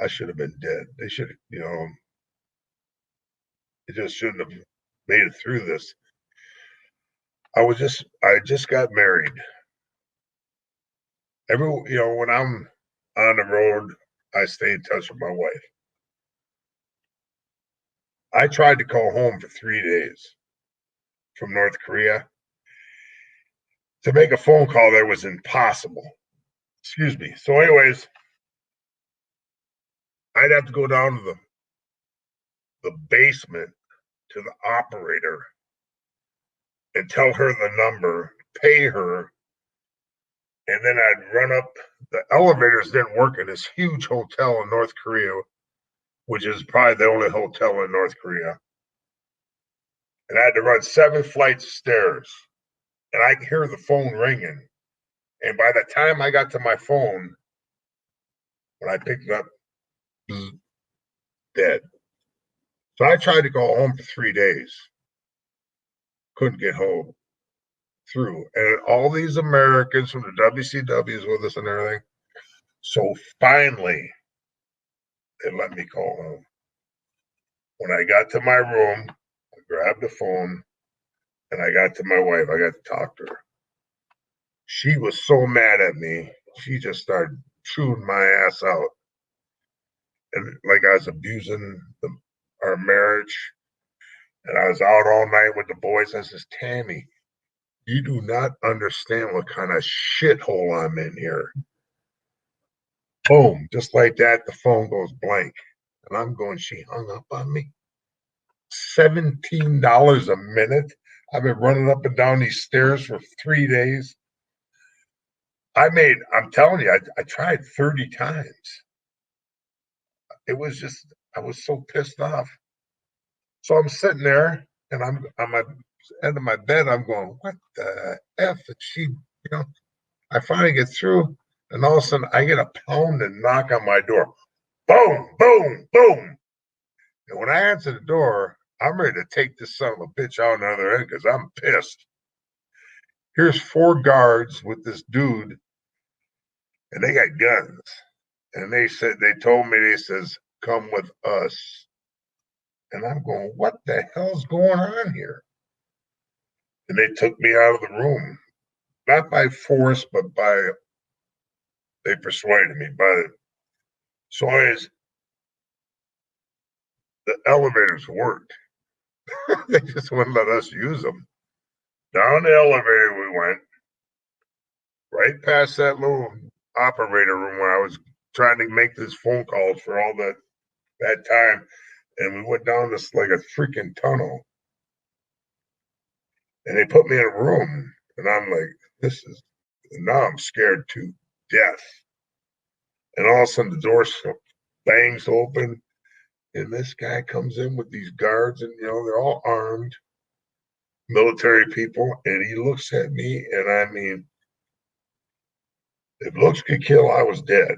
I should have been dead. They should have, you know, it just shouldn't have made it through this. I just got married. You know, when I'm on the road, I stay in touch with my wife. I tried to call home for 3 days from North Korea. To make a phone call there was impossible. Excuse me. So, anyways, I'd have to go down to the basement to the operator and tell her the number, pay her, and then I'd run up. The elevators didn't work in this huge hotel in North Korea, which is probably the only hotel in North Korea. And I had to run 7 flights of stairs, and I could hear the phone ringing. And by the time I got to my phone, when I picked it up, dead. So I tried to go home for 3 days. Couldn't get home through. And all these Americans from the WCWs with us and everything. So finally, they let me call home. When I got to my room, I grabbed the phone and I got to my wife. I got to talk to her. She was so mad at me. She just started chewing my ass out. And like I was abusing our marriage. And I was out all night with the boys. I says, Tammy, you do not understand what kind of shithole I'm in here. Boom, just like that, the phone goes blank. And I'm going, she hung up on me. $17 a minute. I've been running up and down these stairs for 3 days. I'm telling you, I tried 30 times. It was just, I was so pissed off. So I'm sitting there and I'm on my end of my bed. I'm going, what the F? And she, you know, I finally get through and all of a sudden I get a pound and knock on my door. Boom, boom, boom. And when I answer the door, I'm ready to take this son of a bitch out on the other end because I'm pissed. Here's 4 guards with this dude, and they got guns. And they told me, they says, come with us. And I'm going, what the hell's going on here? And they took me out of the room, not by force, but they persuaded me. So the elevators worked. They just wouldn't let us use them. Down the elevator we went, right past that little operator room where I was trying to make these phone calls for all that time. And we went down this like a freaking tunnel. And they put me in a room. And I'm like, now I'm scared to death. And all of a sudden the door bangs open. And this guy comes in with these guards, and they're all armed, military people. And he looks at me, and I mean, if looks could kill, I was dead.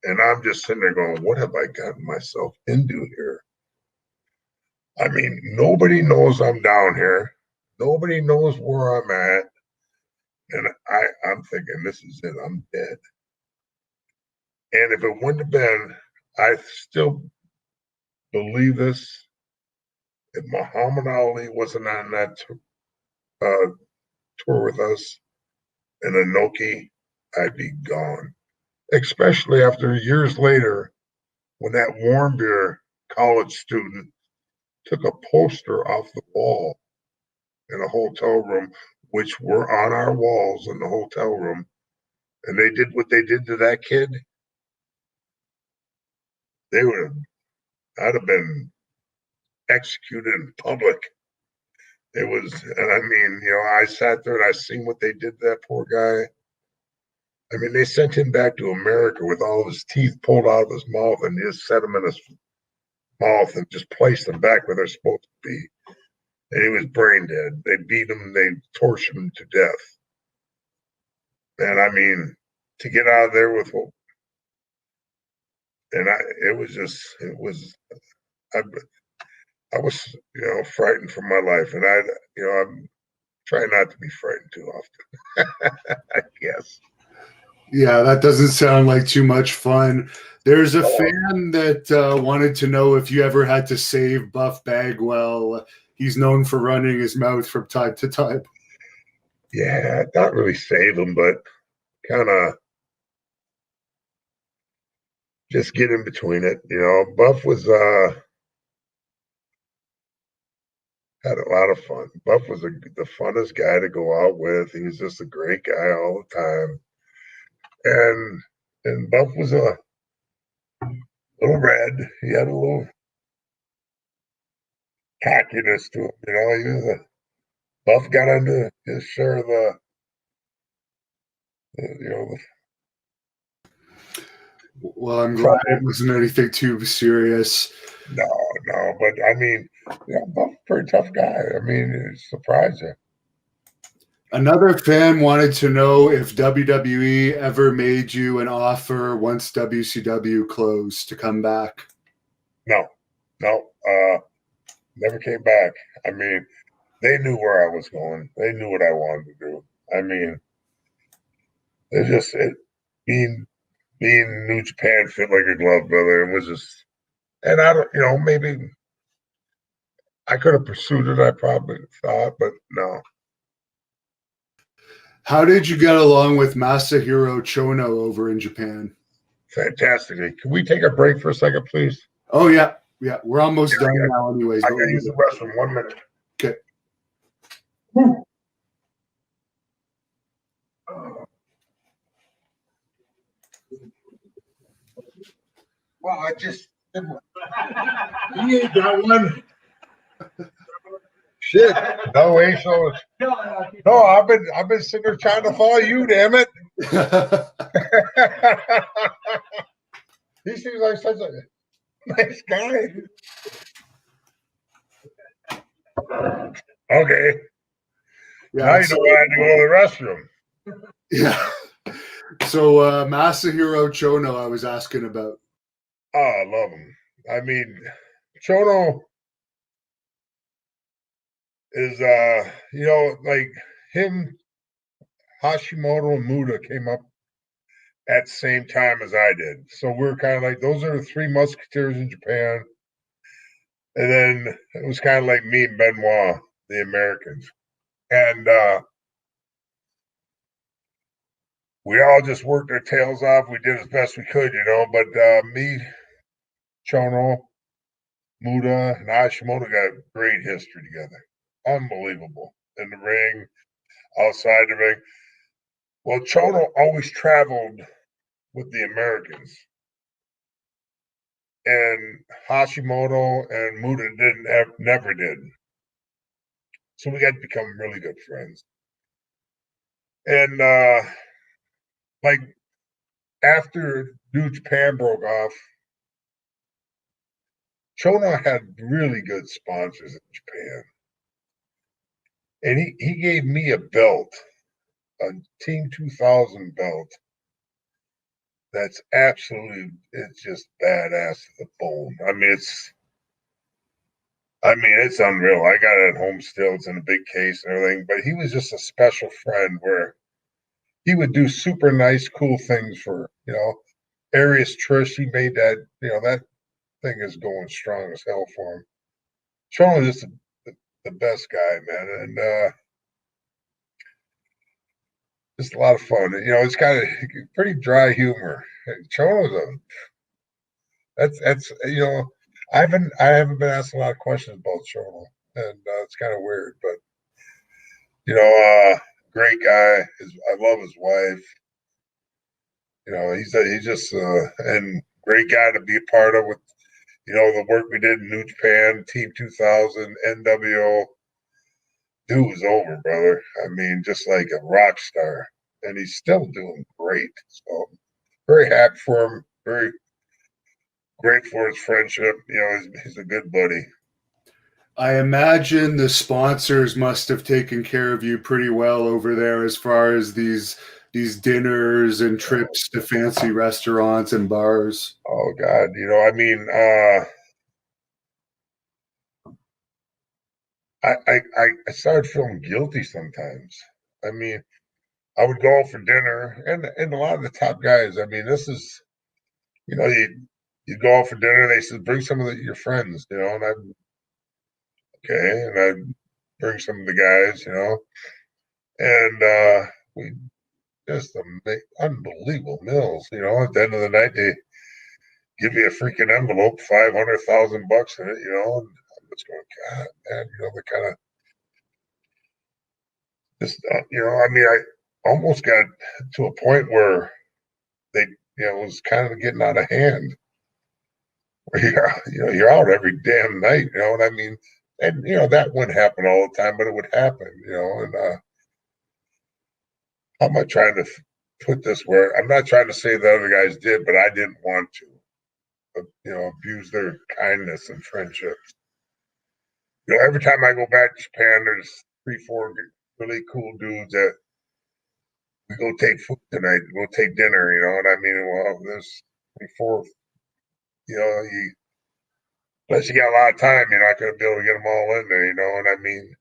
And I'm just sitting there going, what have I gotten myself into here? I mean, nobody knows I'm down here. Nobody knows where I'm at. And I'm thinking, this is it. I'm dead. And if it wouldn't have been, I still believe this. If Muhammad Ali wasn't on that tour with us in Anoki, I'd be gone. Especially after years later, when that warm beer college student took a poster off the wall in a hotel room, which were on our walls in the hotel room, and they did what they did to that kid, I'd have been executed in public. It was, and I mean, I sat there and I seen what they did to that poor guy. I mean, they sent him back to America with all of his teeth pulled out of his mouth and just set him in his mouth and just placed him back where they're supposed to be. And he was brain dead. They beat him, they tortured him to death. And I mean, to get out of there with what, and I was, frightened for my life. And I'm trying not to be frightened too often, I guess. Yeah, that doesn't sound like too much fun. There's a fan that wanted to know if you ever had to save Buff Bagwell. He's known for running his mouth from time to time. Yeah, not really save him, but kind of just get in between it. Buff was had a lot of fun. Buff was the funnest guy to go out with. He was just a great guy all the time. And Buff was a little red. He had a little cockiness to him. He was Buff got into his share of the Well, I'm glad it wasn't anything too serious. No, but I mean, Buff's a pretty tough guy. I mean, it surprised you. Another fan wanted to know if WWE ever made you an offer once WCW closed to come back. No, never came back. I mean, they knew where I was going. They knew what I wanted to do. I mean, being New Japan fit like a glove, brother. It was just, and I don't, maybe I could have pursued it. I probably thought, but no. How did you get along with Massa Chono over in Japan? Fantastically. Can we take a break for a second, please? Oh yeah, we're almost done now. Anyways, I gotta use the restroom. 1 minute. Okay. Well, I just you ain't got one. Shit. No way. So no, I've been sitting there trying to follow you, damn it. He seems like such a nice guy. Okay. Yeah, now you know why I had to go to the restroom. Yeah. So Masahiro Chono, I was asking about. Oh, I love him. I mean, Chono is like him, Hashimoto and Muda came up at the same time as I did. So we're kind of like, those are the three musketeers in Japan. And then it was kind of like me and Benoit, the Americans. And we all just worked our tails off. We did as best we could, But me, Chono, Muda, and Hashimoto got great history together. Unbelievable. In the ring, outside the ring. Well, Chono always traveled with the Americans. And Hashimoto and Muda never did. So we got to become really good friends. And like after New Japan broke off, Chono had really good sponsors in Japan. And he gave me a belt, a Team 2000 belt. That's absolutely, it's just badass to the bone. I mean, it's unreal. I got it at home still. It's in a big case and everything. But he was just a special friend where he would do super nice, cool things for, Arius Trish. He made that, that thing is going strong as hell for him. Sean was just the best guy, man. And just a lot of fun. It's kind of pretty dry humor. Chono's that's I haven't been asked a lot of questions about Chono, and it's kind of weird, but great guy. I love his wife. He's just and great guy to be a part of with the work we did in New Japan, Team 2000, NWO. Dude was over, brother. I mean, just like a rock star, and he's still doing great. So very happy for him. Very grateful for his friendship. He's a good buddy. I imagine the sponsors must have taken care of you pretty well over there as far as these dinners and trips to fancy restaurants and bars. Oh God, I started feeling guilty sometimes. I mean, I would go out for dinner, and a lot of the top guys. I mean, this is, you go out for dinner. They said bring some of your friends, and I'd okay, and I'd bring some of the guys, and we just unbelievable meals. At the end of the night, they give me a freaking envelope, $500,000 in it, and I'm just going, God, man, the kind of just, I almost got to a point where they, it was kind of getting out of hand. Where you're out every damn night, you know what I mean? And that wouldn't happen all the time, but it would happen, and how am I trying to put this where I'm not trying to say the other guys did, but I didn't want to, abuse their kindness and friendship. Every time I go back to Japan, there's 3, 4 really cool dudes that we go take food tonight, go take dinner, what I mean? Well, there's 3, 4, unless you got a lot of time, you're not going to be able to get them all in there, you know what I mean?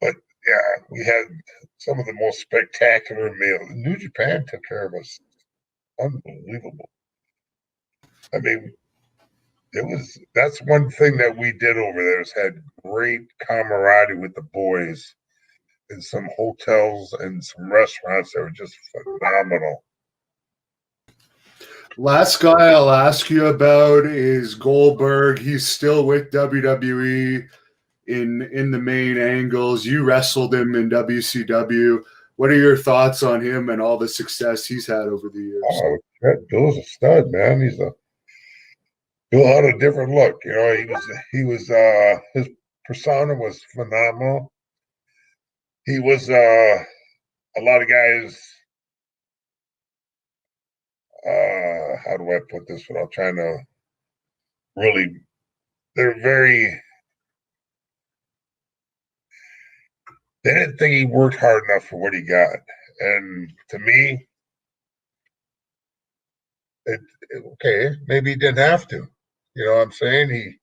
But yeah, we had some of the most spectacular meals. New Japan took care of us. Unbelievable. I mean, that's one thing that we did over there is had great camaraderie with the boys in some hotels and some restaurants that were just phenomenal. Last guy I'll ask you about is Goldberg. He's still with WWE in the main angles. You wrestled him in WCW. What are your thoughts on him and all the success he's had over the years? Oh, Bill's a stud, man. Bill had a different look. He was his persona was phenomenal. He was a lot of guys. How do I put this without trying to really? They're very. They didn't think he worked hard enough for what he got, and to me, okay, maybe he didn't have to. You know what I'm saying?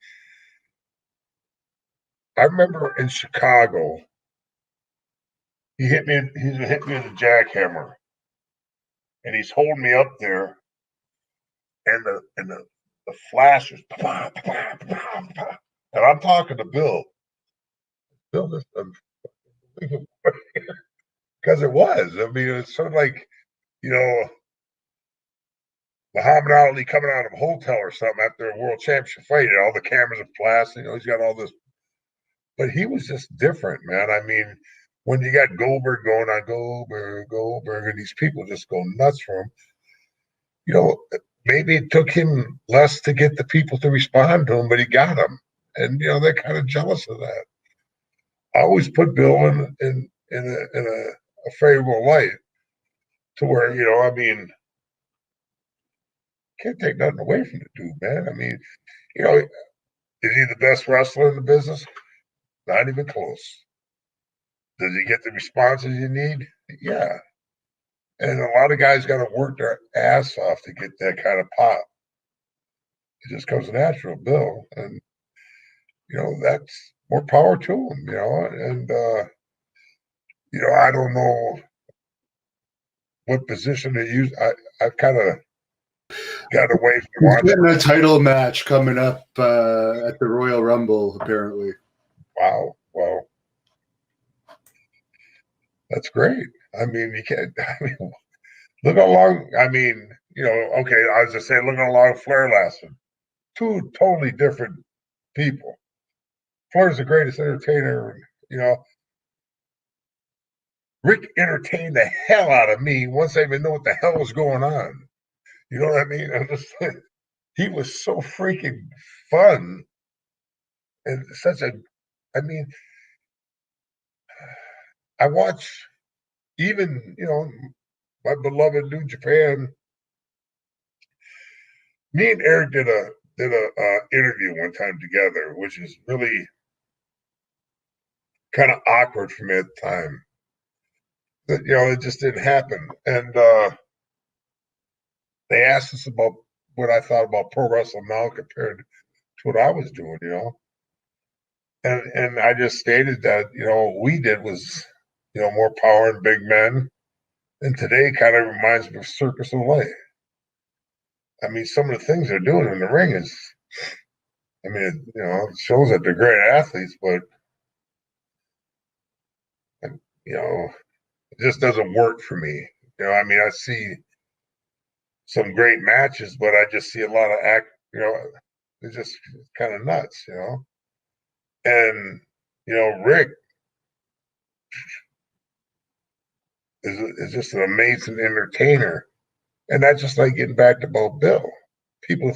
I remember in Chicago, he hit me with a jackhammer, and he's holding me up there, and the flashes, and I'm talking to Bill. Bill, this because it was. I mean, it's sort of like you know, Muhammad Ali coming out of a hotel or something after a world championship fight, and all the cameras are plastic, he's got all this. But he was just different, man. I mean, when you got Goldberg going on, Goldberg, and these people just go nuts for him, maybe it took him less to get the people to respond to him, but he got them. And, they're kind of jealous of that. I always put Bill in a favorable light to where, I mean, can't take nothing away from the dude, man. I mean, is he the best wrestler in the business? Not even close. Does he get the responses you need? Yeah. And a lot of guys got to work their ass off to get that kind of pop. It just comes natural, Bill. And, that's more power to him, and, I don't know what position to use. I've kind of got away from watching. He's getting a title match coming up at the Royal Rumble, apparently. Wow. Well, that's great. I mean, look how long, okay, I was just saying, look how long Flair lasted. Two totally different people. Flair's the greatest entertainer, Rick entertained the hell out of me once I even knew what the hell was going on. You know what I mean? He was so freaking fun. And I watch even, my beloved New Japan. Me and Eric did a interview one time together, which is really kind of awkward for me at the time. But, it just didn't happen. And they asked us about what I thought about pro wrestling now compared to what I was doing, And I just stated that, what we did was, more power and big men. And today kind of reminds me of Circus of Life. I mean, some of the things they're doing in the ring is, it shows that they're great athletes, but, it just doesn't work for me. I see some great matches, but I just see a lot of it's just kind of nuts, And, Rick is just an amazing entertainer. And that's just like getting back to about Bill. People,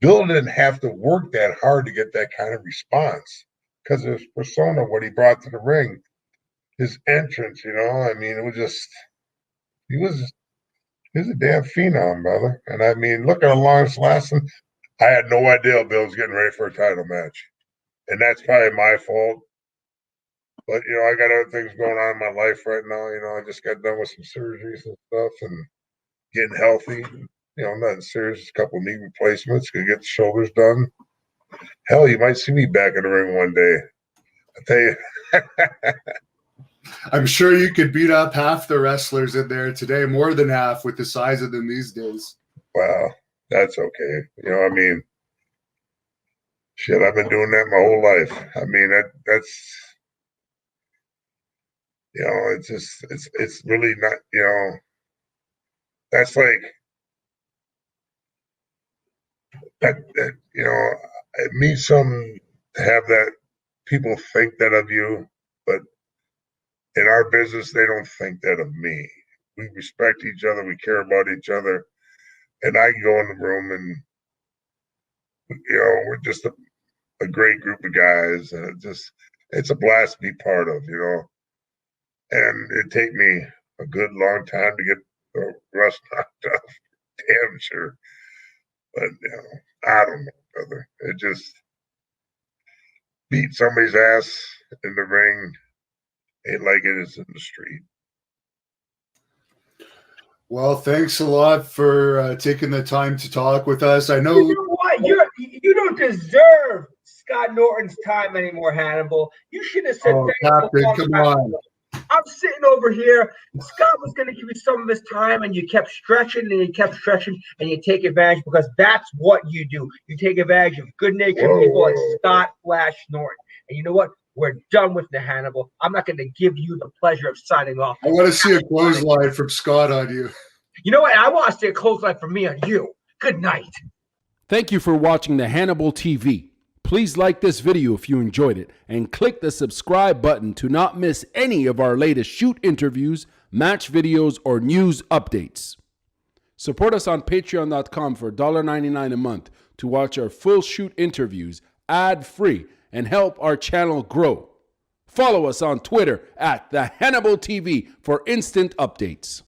Bill didn't have to work that hard to get that kind of response because of his persona, what he brought to the ring, his entrance, it was just, he was a damn phenom, brother. And look at how long it's lasting. I had no idea Bill was getting ready for a title match. And that's probably my fault. But, I got other things going on in my life right now. I just got done with some surgeries and stuff and getting healthy. Nothing serious, a couple of knee replacements, gonna get the shoulders done. Hell, you might see me back in the ring one day. I tell you. I'm sure you could beat up half the wrestlers in there today, more than half with the size of them these days. Wow, that's okay. Shit, I've been doing that my whole life. That's it's really not, that's like that it means something to have that people think that of you, but in our business, they don't think that of me. We respect each other. We care about each other. And I can go in the room and, we're just a great group of guys. And it's a blast to be part of, And it'd take me a good long time to get the rust knocked off. Damn sure. But, I don't know, brother. It just beat somebody's ass in the ring ain't like it is in the street. Well, thanks a lot for taking the time to talk with us. I know. You know what? You don't deserve Scott Norton's time anymore, Hannibal. You should have said Captain, come on. I'm sitting over here. Scott was going to give you some of his time, and you kept stretching, and you kept stretching, and you take advantage because that's what you do. You take advantage of good-natured people like Scott Flash Norton. And you know what? We're done with the Hannibal. I'm not going to give you the pleasure of signing off. I want to see a clothesline from Scott on you. You know what? I want to see a clothesline from me on you. Good night. Thank you for watching the Hannibal TV. Please like this video if you enjoyed it and click the subscribe button to not miss any of our latest shoot interviews, match videos, or news updates. Support us on patreon.com for $1.99 a month to watch our full shoot interviews ad-free and help our channel grow. Follow us on Twitter at the Hannibal TV for instant updates.